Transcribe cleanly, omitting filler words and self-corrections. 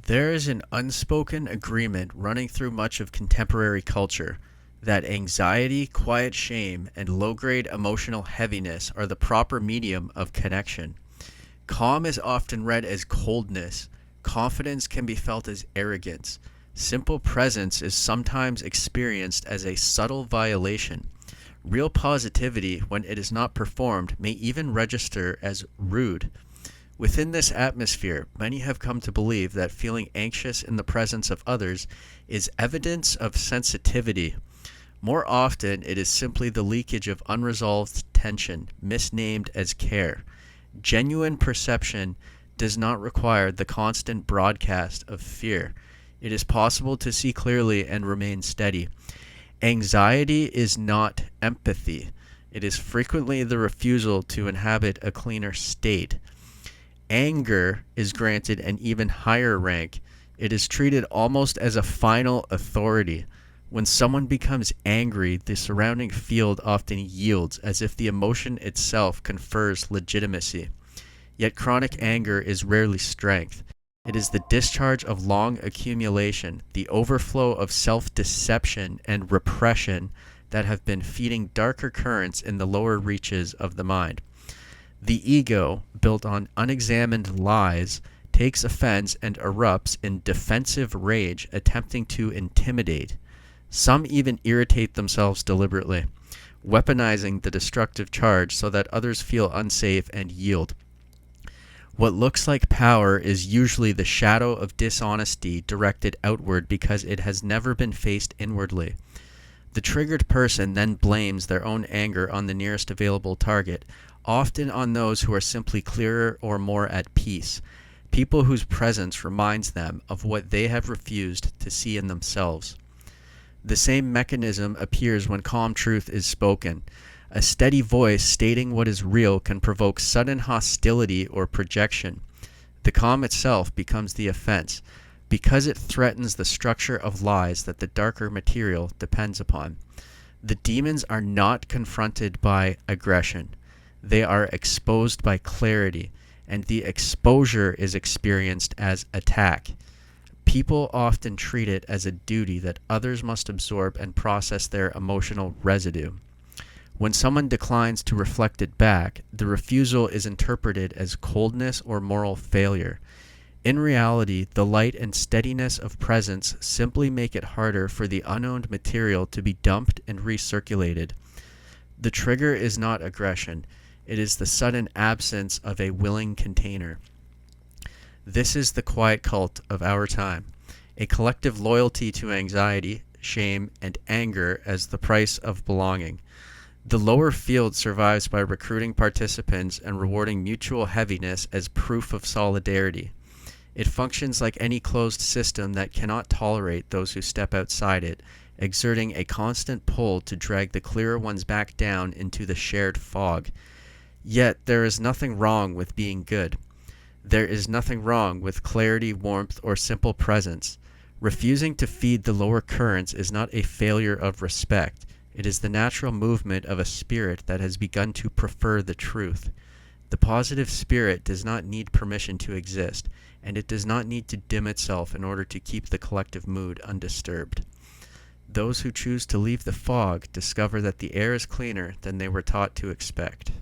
There is an unspoken agreement running through much of contemporary culture that anxiety, quiet shame, and low grade emotional heaviness are the proper medium of connection. Calm is often read as coldness, confidence can be felt as arrogance, simple presence is sometimes experienced as a subtle violation. Real positivity, when it is not performed, may even register as rude. Within this atmosphere, many have come to believe that feeling anxious in the presence of others is evidence of sensitivity. More often, it is simply the leakage of unresolved tension, misnamed as care. Genuine perception does not require the constant broadcast of fear. It is possible to see clearly and remain steady. Anxiety is not empathy. It is frequently the refusal to inhabit a cleaner state. Anger is granted an even higher rank. It is treated almost as a final authority. When someone becomes angry, the surrounding field often yields as if the emotion itself confers legitimacy. Yet chronic anger is rarely strength. It is the discharge of long accumulation, the overflow of self-deception and repression that have been feeding darker currents in the lower reaches of the mind. The ego, built on unexamined lies, takes offense and erupts in defensive rage, attempting to intimidate. Some even irritate themselves deliberately, weaponizing the destructive charge so that others feel unsafe and yield. What looks like power is usually the shadow of dishonesty directed outward because it has never been faced inwardly. The triggered person then blames their own anger on the nearest available target, often on those who are simply clearer or more at peace, people whose presence reminds them of what they have refused to see in themselves. The same mechanism appears when calm truth is spoken. A steady voice stating what is real can provoke sudden hostility or projection. The calm itself becomes the offense, because it threatens the structure of lies that the darker material depends upon. The demons are not confronted by aggression. They are exposed by clarity, and the exposure is experienced as attack. People often treat it as a duty that others must absorb and process their emotional residue. When someone declines to reflect it back, the refusal is interpreted as coldness or moral failure. In reality, the light and steadiness of presence simply make it harder for the unowned material to be dumped and recirculated. The trigger is not aggression. It is the sudden absence of a willing container. This is the quiet cult of our time, a collective loyalty to anxiety, shame, and anger as the price of belonging. The lower field survives by recruiting participants and rewarding mutual heaviness as proof of solidarity. It functions like any closed system that cannot tolerate those who step outside it, exerting a constant pull to drag the clearer ones back down into the shared fog. Yet there is nothing wrong with being good. There is nothing wrong with clarity, warmth, or simple presence. Refusing to feed the lower currents is not a failure of respect. It is the natural movement of a spirit that has begun to prefer the truth. The positive spirit does not need permission to exist, and it does not need to dim itself in order to keep the collective mood undisturbed. Those who choose to leave the fog discover that the air is cleaner than they were taught to expect.